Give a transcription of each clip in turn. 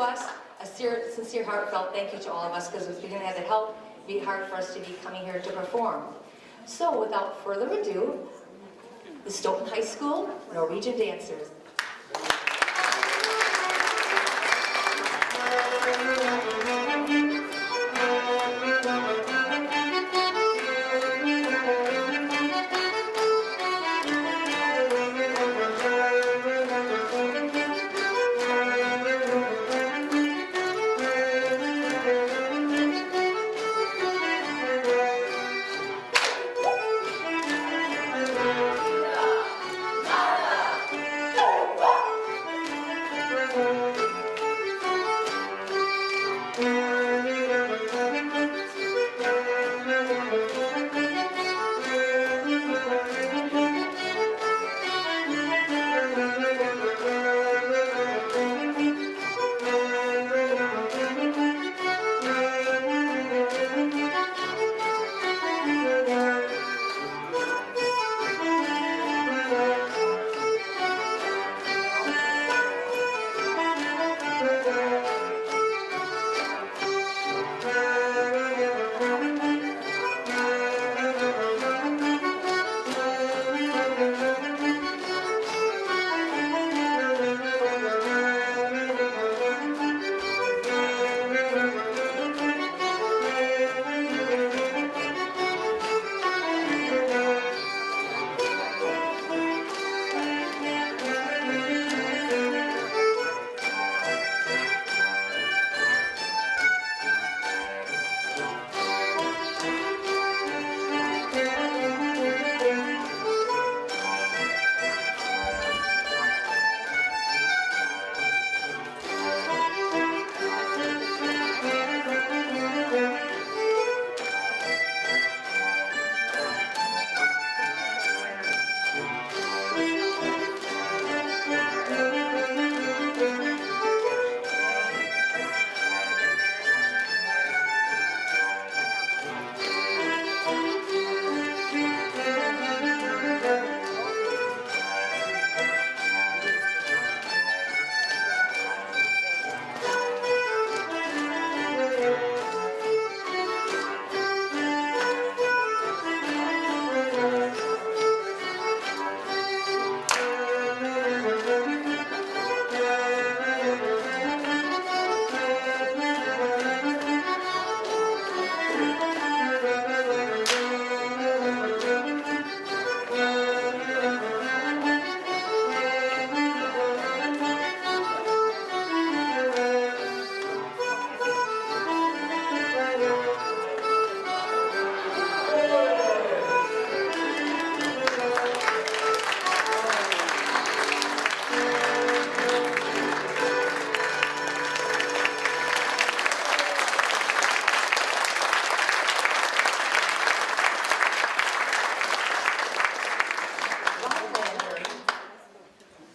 to us. A sincere, heartfelt thank you to all of us, because if we didn't have the help, it'd be hard for us to be coming here to perform. So without further ado, the Stoughton High School Norwegian dancers.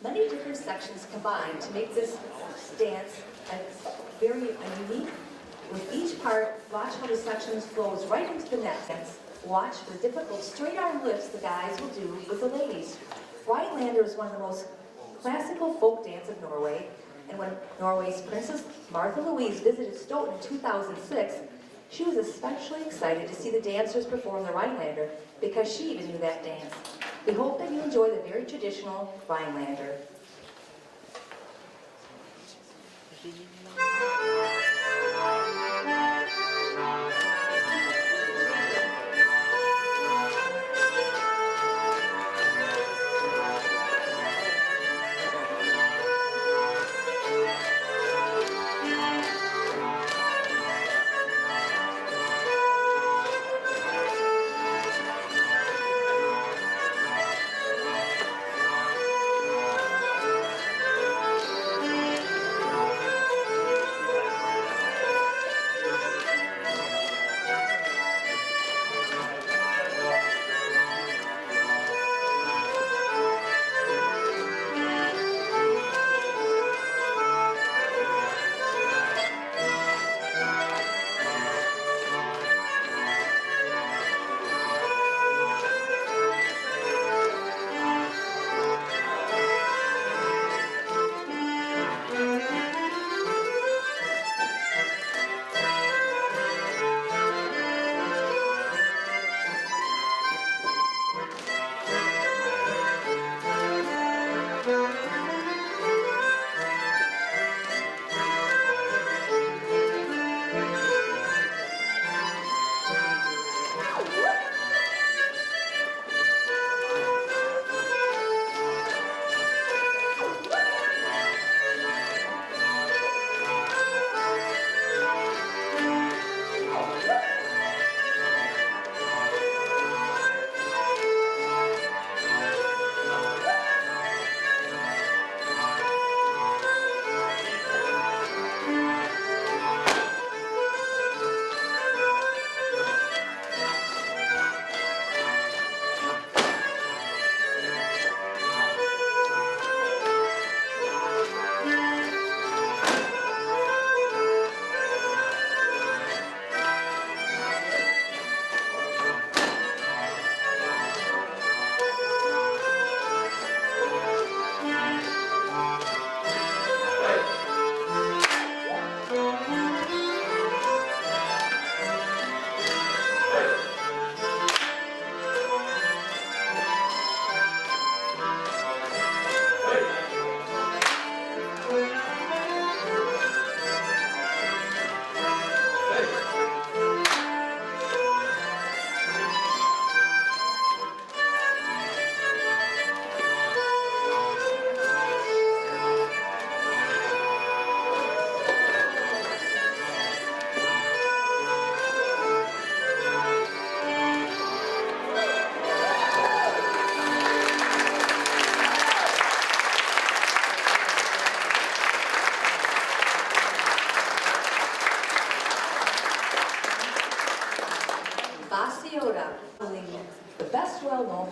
Many different sections combine to make this dance very unique. With each part, watch how the sections flows right into the next dance. Watch the difficult straight arm lifts the guys will do with the ladies. Rhinelander is one of the most classical folk dance of Norway, and when Norway's Princess Martha Louise visited Stoughton in 2006, she was especially excited to see the dancers perform the Rhinelander because she even knew that dance. We hope that you enjoy the very traditional Rhinelander.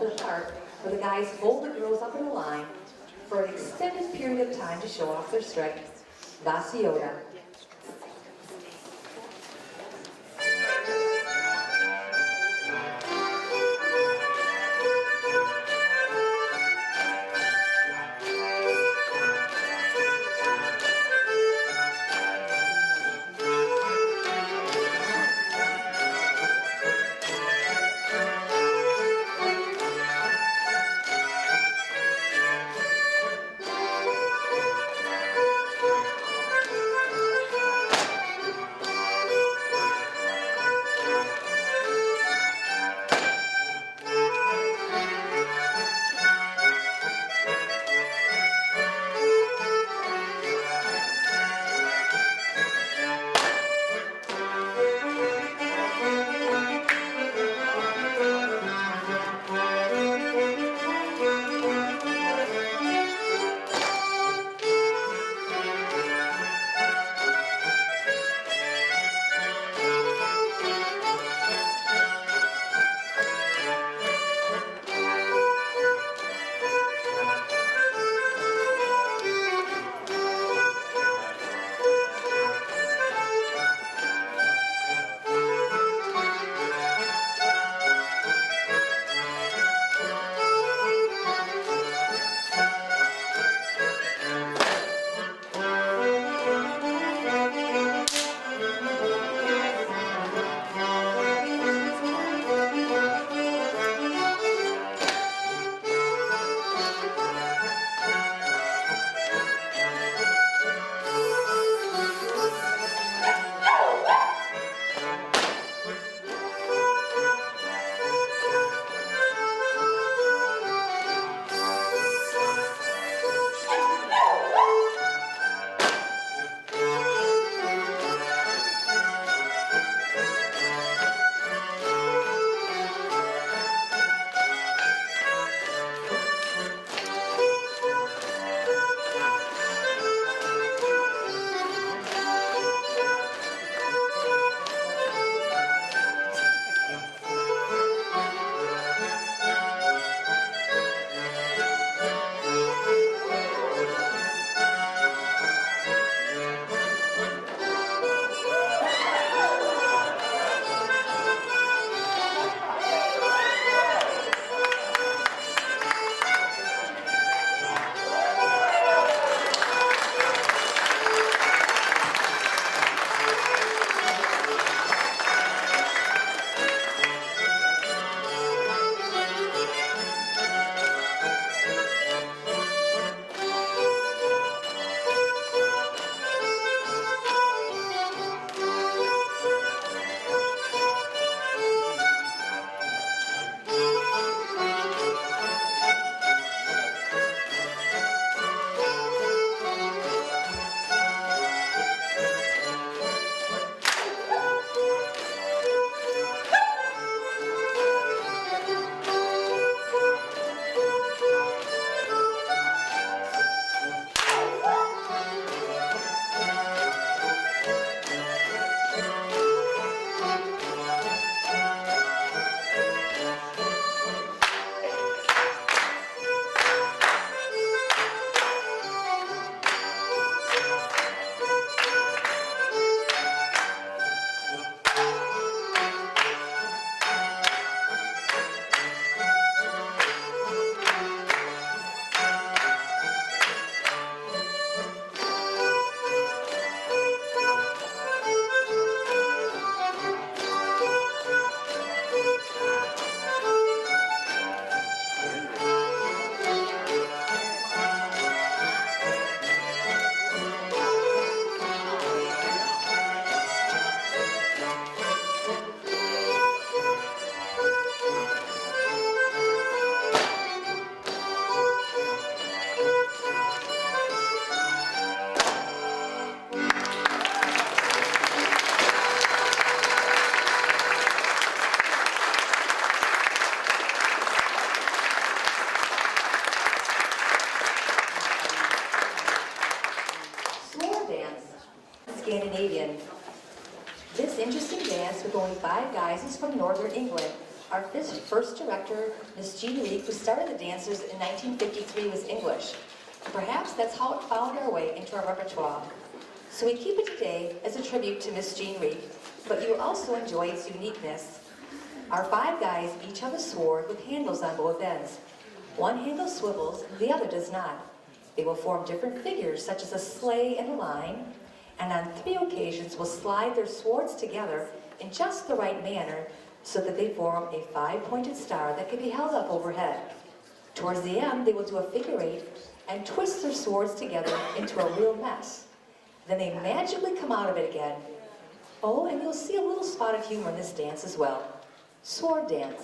the part where the guys fold the girls up in a line for an extended period of time to show off their strength. La Ciota. Scandinavian. This interesting dance with only 5 guys is from northern England. Our first director, Miss Jean Reed, who started the dancers in 1953, was English. Perhaps that's how it found our way into our repertoire. So we keep it today as a tribute to Miss Jean Reed, but you will also enjoy its uniqueness. Our 5 guys each have a sword with handles on both ends. One handle swivels, the other does not. They will form different figures, such as a sleigh and a line, and on 3 occasions will slide their swords together in just the right manner so that they form a 5-pointed star that can be held up overhead. Towards the end, they will do a figure 8 and twist their swords together into a real mess. Then they magically come out of it again. Oh, and you'll see a little spot of humor in this dance as well. Sword dance.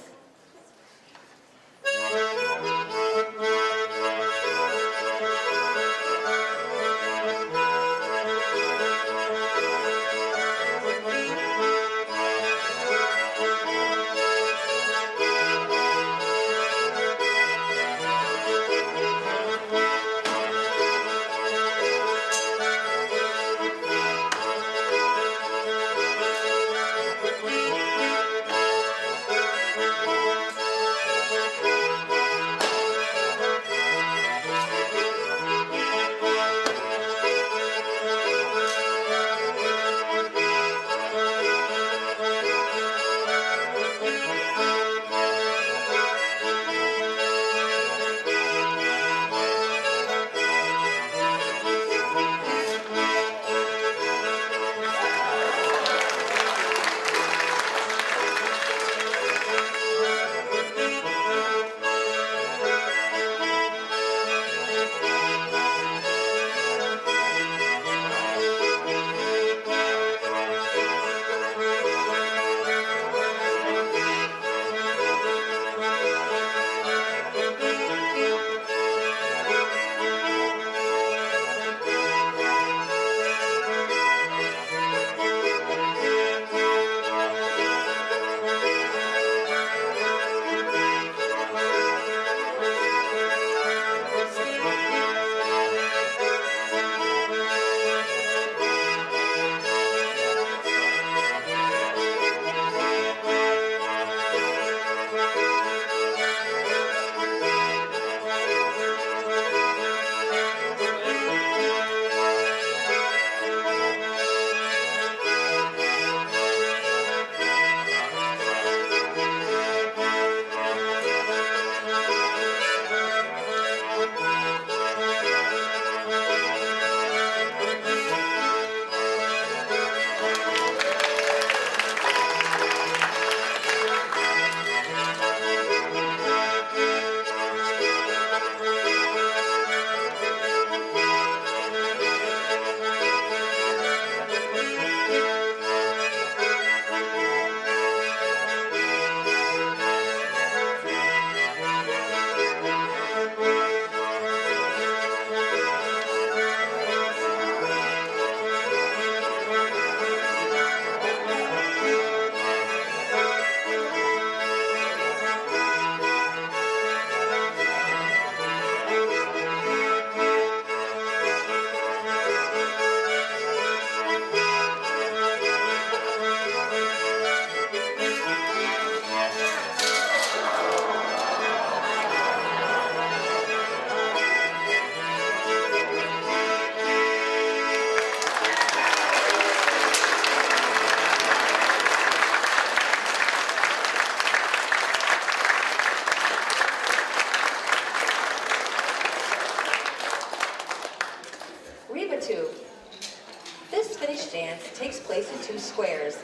This finished dance takes place in 2 squares.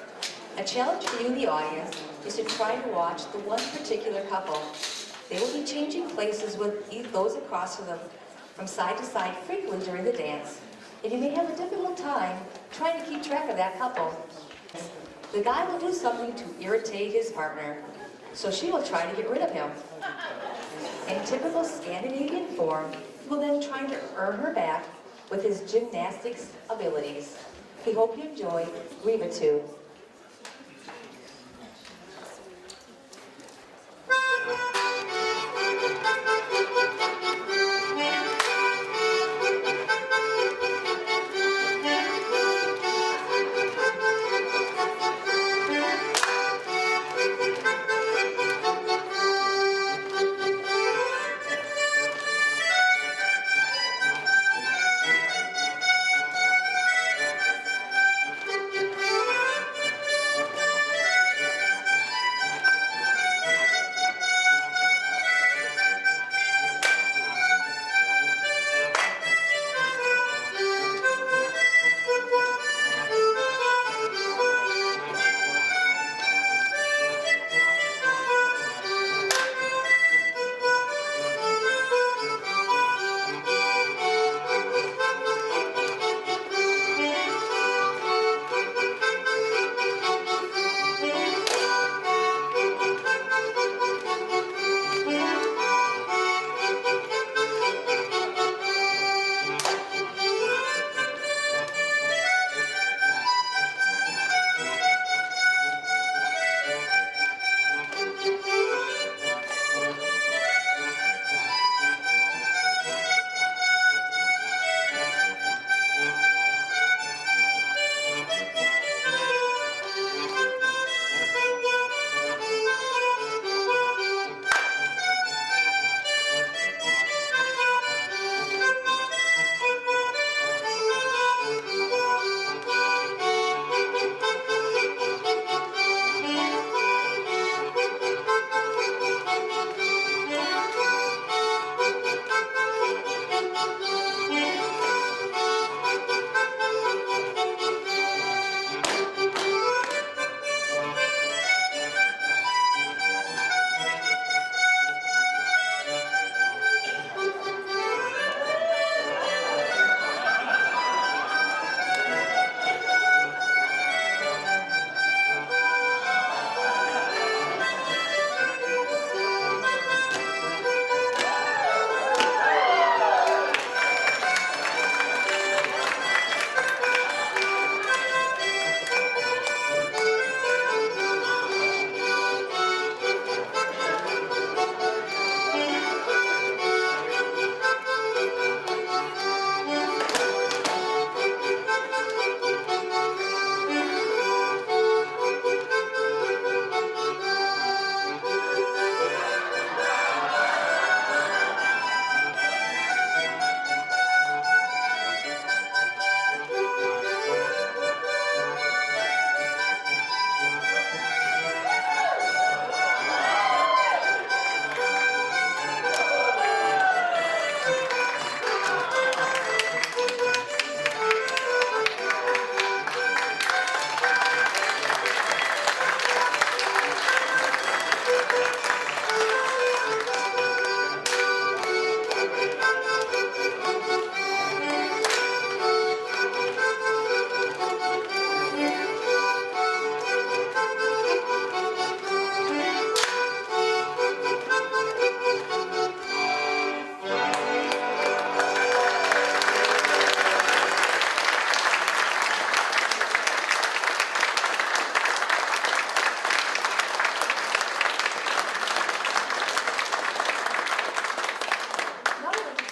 A challenge for you in the audience is to try to watch the one particular couple. They will be changing places with those across from them from side to side frequently during the dance, and you may have a difficult time trying to keep track of that couple. The guy will do something to irritate his partner, so she will try to get rid of him. In typical Scandinavian form, he will then try to earn her back with his gymnastics abilities. We hope you enjoy Reba 2.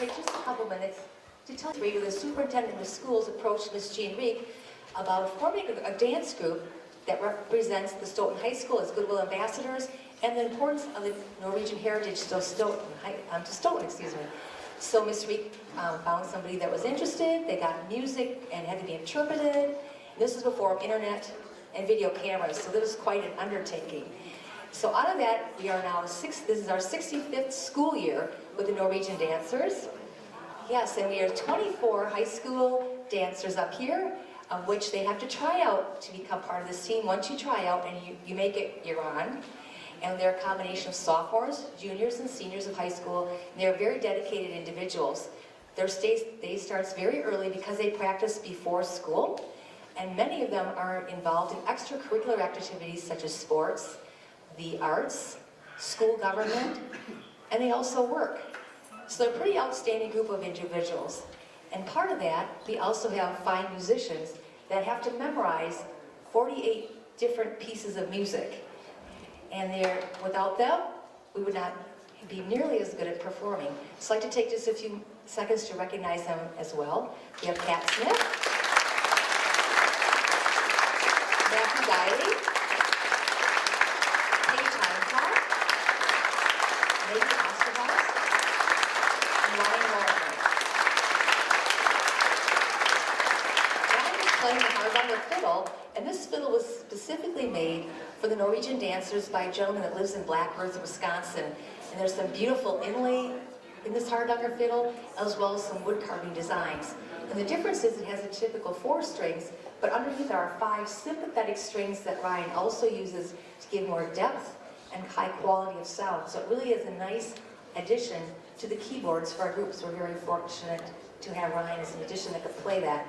take just a couple minutes to tell you the superintendent of schools approached Ms. Jean Reek about forming a dance group that represents the Stoughton High School as Goodwill Ambassadors and the importance of the Norwegian heritage to Stoughton. So Ms. Reek found somebody that was interested. They got music and had to be interpreted. This is before internet and video cameras, so this was quite an undertaking. So out of that, we are now this is our 65th school year with the Norwegian dancers. Yes, and we are 24 high school dancers up here, of which they have to try out to become part of this team. Once you try out and you make it, you're on. And they're a combination of sophomores, juniors, and seniors of high school. And they're very dedicated individuals. Their day starts very early because they practice before school. And many of them are involved in extracurricular activities such as sports, the arts, school government, and they also work. So they're a pretty outstanding group of individuals. And part of that, we also have fine musicians that have to memorize 48 different pieces of music. And without them, we would not be nearly as good at performing. So I'd like to take just a few seconds to recognize them as well. We have Pat Smith, Matthew Guiley, Paige Heinzhal, Megan Osterhaus, and Ryan Morgan. Ryan is playing the hard-on fiddle, and this fiddle was specifically made for the Norwegian dancers by a gentleman that lives in Black Earth, Wisconsin. And there's some beautiful inlay in this hardanger fiddle, as well as some wood carving designs. And the difference is it has a typical 4 strings, but underneath there are 5 sympathetic strings that Ryan also uses to give more depth and high quality of sound. So it really is a nice addition to the keyboards for our groups. We're very fortunate to have Ryan as an addition that could play that.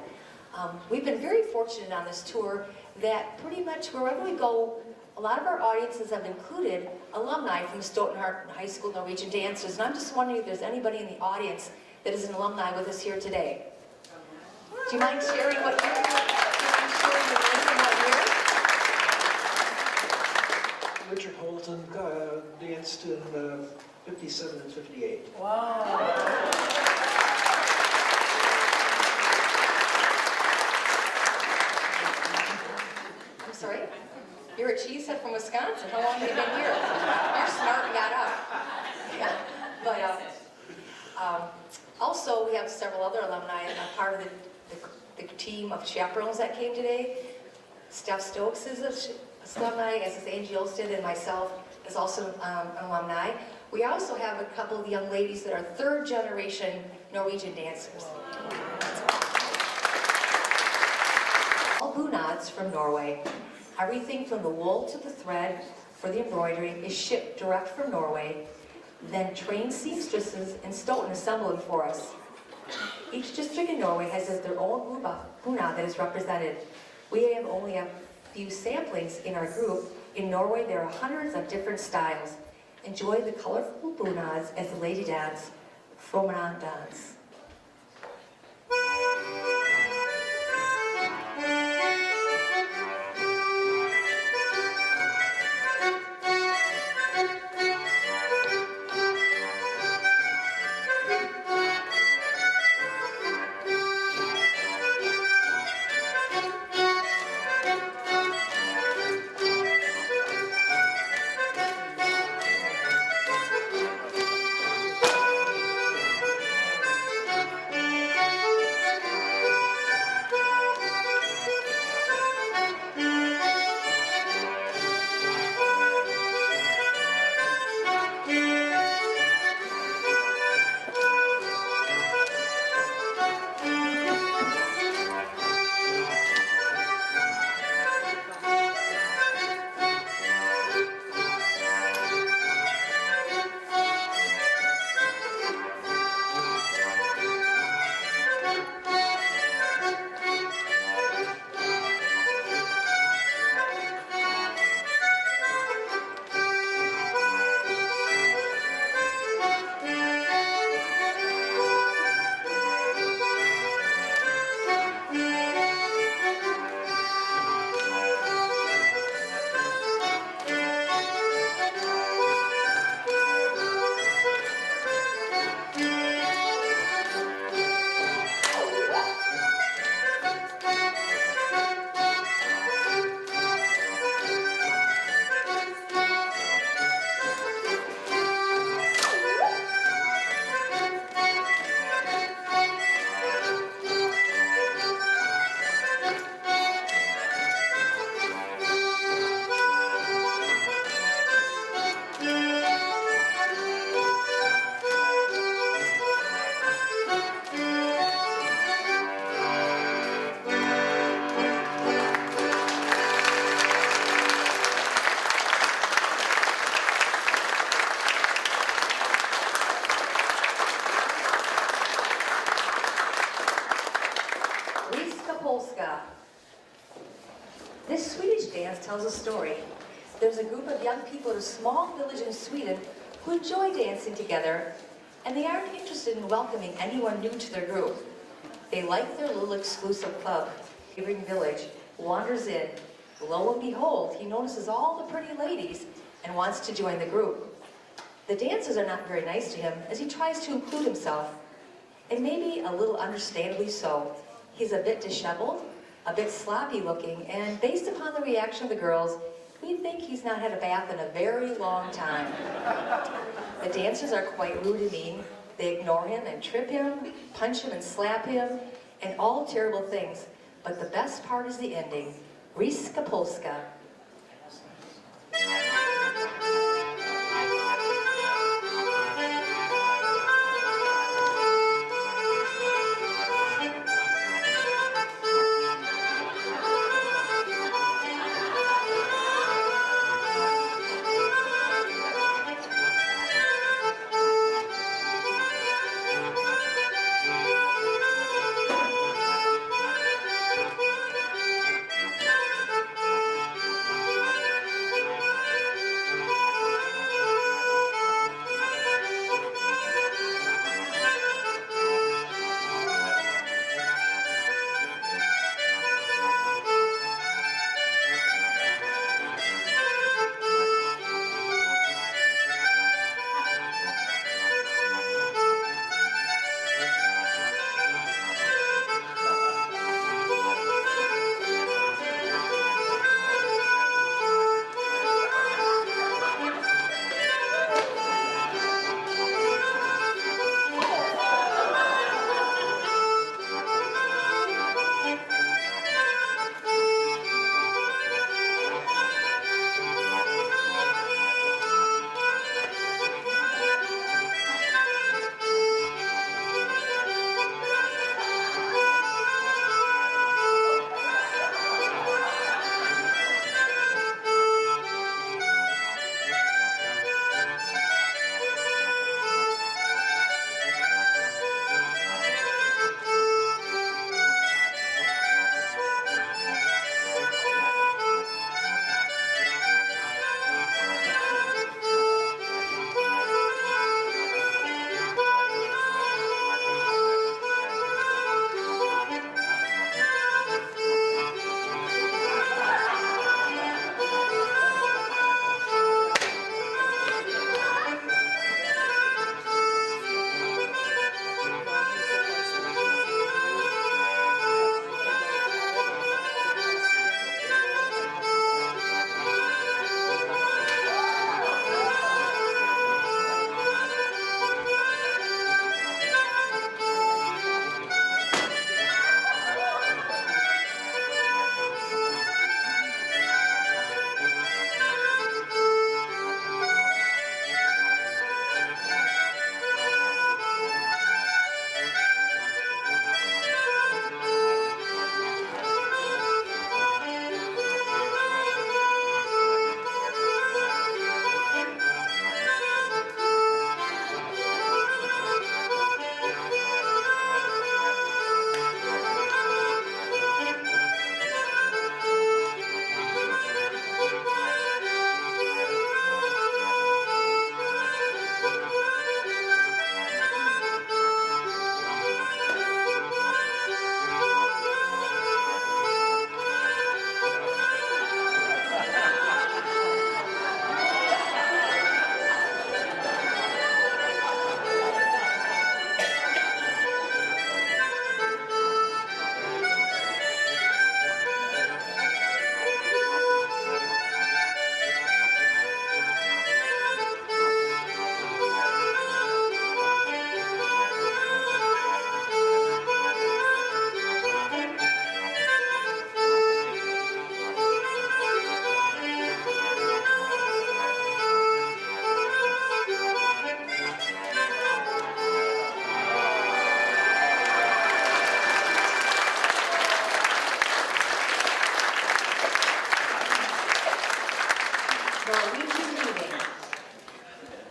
We've been very fortunate on this tour that pretty much wherever we go, a lot of our audiences have included alumni from Stoughton High School Norwegian dancers, and I'm just wondering if there's anybody in the audience that is an alumni with us here today. Do you mind sharing what year? Do you mind sharing the name and what year? Richard Holton danced in 57 and 58. Wow. I'm sorry? You're a cheesehead from Wisconsin. How long have you been here? You're smart and got up. Yeah. But also, we have several other alumni, and I'm part of the team of chaperones that came today. Steph Stokes is an alumni, as is Angie Olsted, and myself is also an alumni. We also have a couple of young ladies that are 3rd generation Norwegian dancers. All bunads from Norway. Everything from the wool to the thread for the embroidery is shipped direct from Norway. Then trained seamstresses in Stoughton assemble them for us. Each district in Norway has their own bunad that is represented. We have only a few samplings in our group. In Norway, there are hundreds of different styles. Enjoy the colorful bunads as the lady dance, Fromanan dance. dance tells a story. There's a group of young people in a small village in Sweden who enjoy dancing together, and they aren't interested in welcoming anyone new to their group. They like their little exclusive club. Neighboring village wanders in. Lo and behold, he notices all the pretty ladies and wants to join the group. The dancers are not very nice to him as he tries to include himself, and maybe a little understandably so. He's a bit disheveled, a bit sloppy looking, and based upon the reaction of the girls, we think he's not had a bath in a very long time. The dancers are quite rude and mean. They ignore him and trip him, punch him and slap him, and all terrible things. But the best part is the ending. Riska Polska.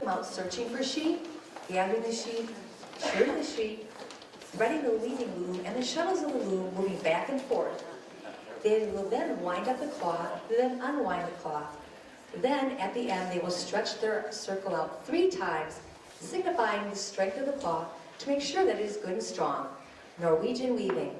Out searching for sheep, gathering the sheep, shearing the sheep, threading the weaving loom, and the shuttles of the loom moving back and forth. They will then wind up the cloth, then unwind the cloth. Then, at the end, they will stretch their circle out 3 times, signifying the strength of the cloth to make sure that it is good and strong. Norwegian weaving.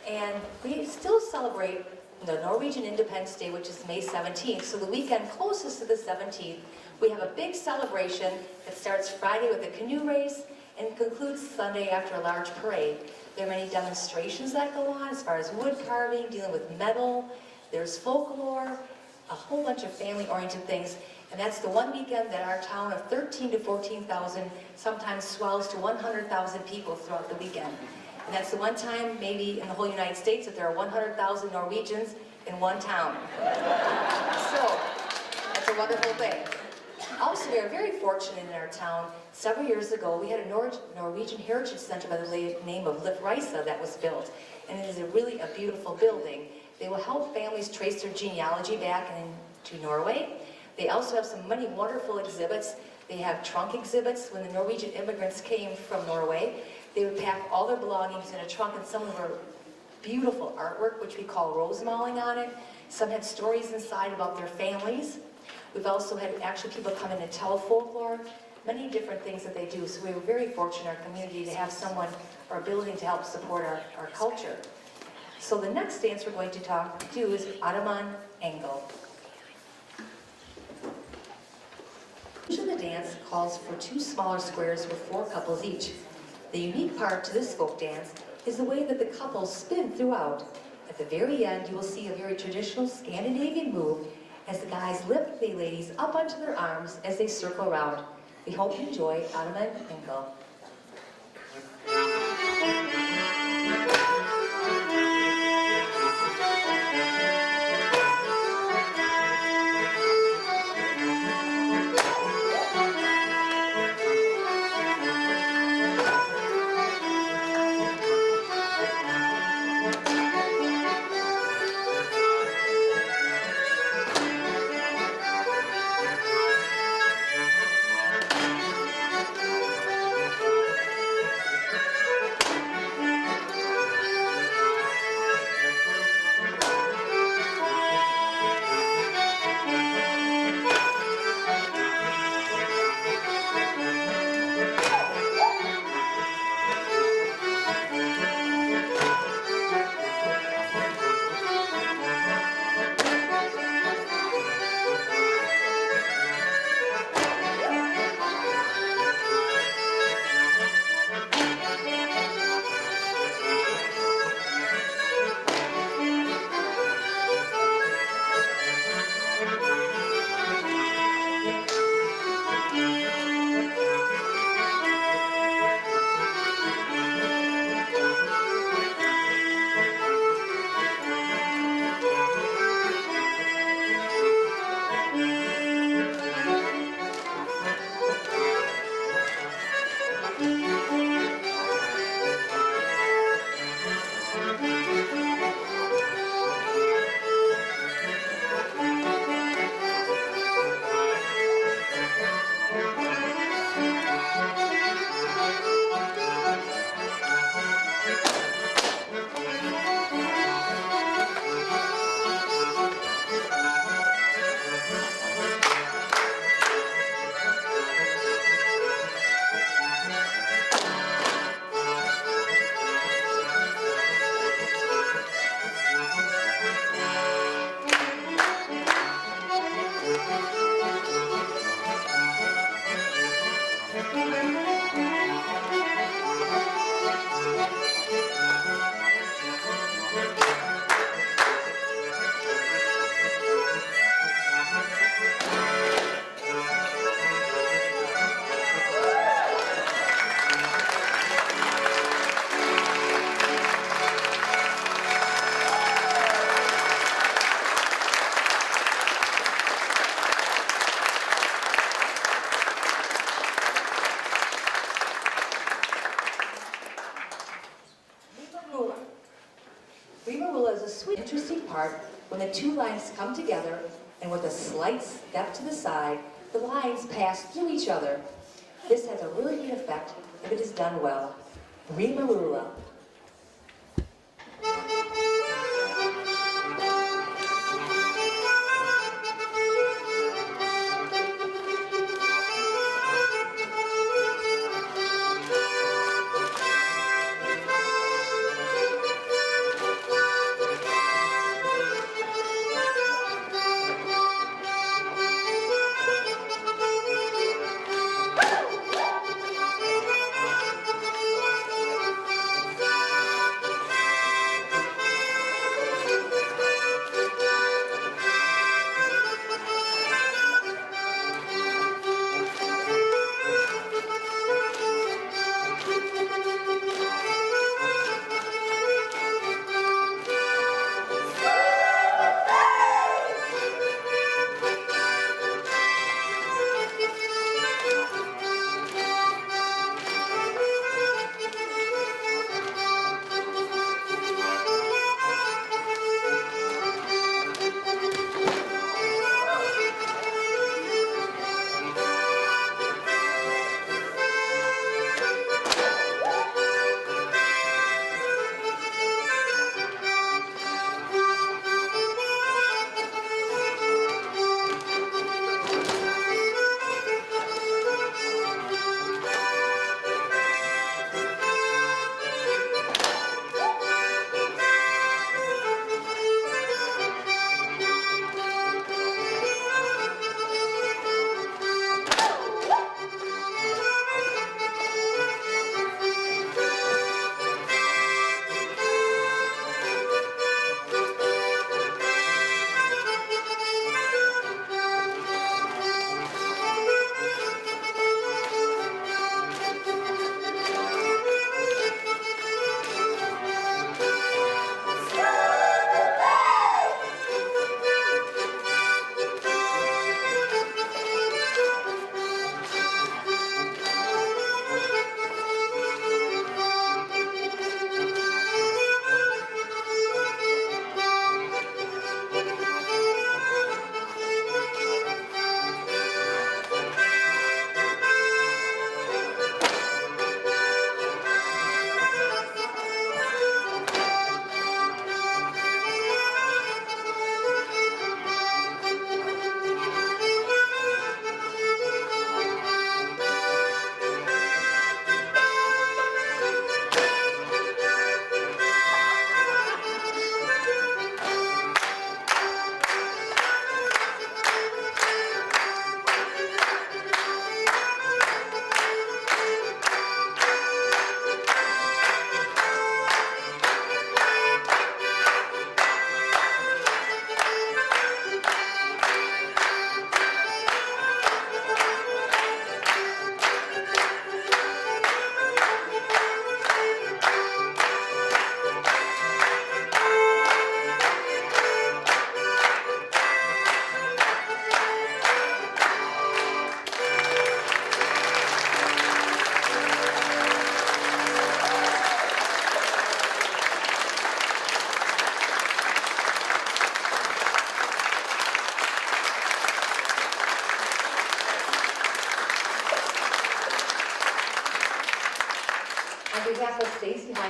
And we still celebrate the Norwegian Independence Day, which is May 17th. So the weekend closest to the 17th, we have a big celebration that starts Friday with a canoe race and concludes Sunday after a large parade. There are many demonstrations that go on as far as wood carving, dealing with metal, there's folklore, a whole bunch of family-oriented things. And that's the one weekend that our town of 13 to 14,000 sometimes swells to 100,000 people throughout the weekend. And that's the one time, maybe in the whole United States, that there are 100,000 Norwegians in one town. So, that's a wonderful thing. Also, we are very fortunate in our town. Several years ago, we had a Norwegian Heritage Center by the name of Lifreisa that was built. And it is really a beautiful building. They will help families trace their genealogy back into Norway. They also have some many wonderful exhibits. They have trunk exhibits. When the Norwegian immigrants came from Norway, they would pack all their belongings in a trunk, and some of our beautiful artwork, which we call rosemalling on it. Some had stories inside about their families. We've also had actually people come in and tell folklore, many different things that they do. So we were very fortunate in our community to have someone or ability to help support our culture. So the next dance we're going to do is Araman Engel. The dance calls for 2 smaller squares with 4 couples each. The unique part to this folk dance is the way that the couples spin throughout. At the very end, you will see a very traditional Scandinavian move as the guys lift the ladies up onto their arms as they circle around. We hope you enjoy Araman Engel. Is a sweet, interesting part when the 2 lines come together and with a slight step to the side, the lines pass through each other. This has a really neat effect if it is done well. Rimarula.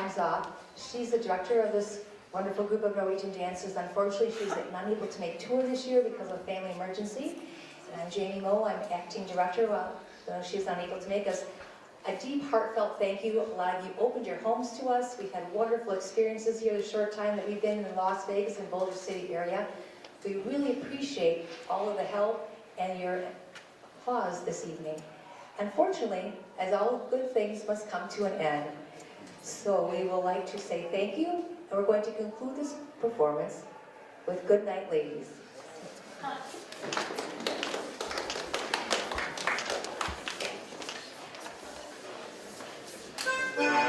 arms off. She's the director of this wonderful group of Norwegian dancers. Unfortunately, she's unable to make tour this year because of a family emergency. And I'm Jamie Moe, I'm acting director. Well, she's unable to make us. A deep, heartfelt thank you. A lot of you opened your homes to us. We've had wonderful experiences here the short time that we've been in Las Vegas and Boulder City area. We really appreciate all of the help and your applause this evening. Unfortunately, as all good things must come to an end, so we would like to say thank you, and we're going to conclude this performance with Good Night, Ladies. Thank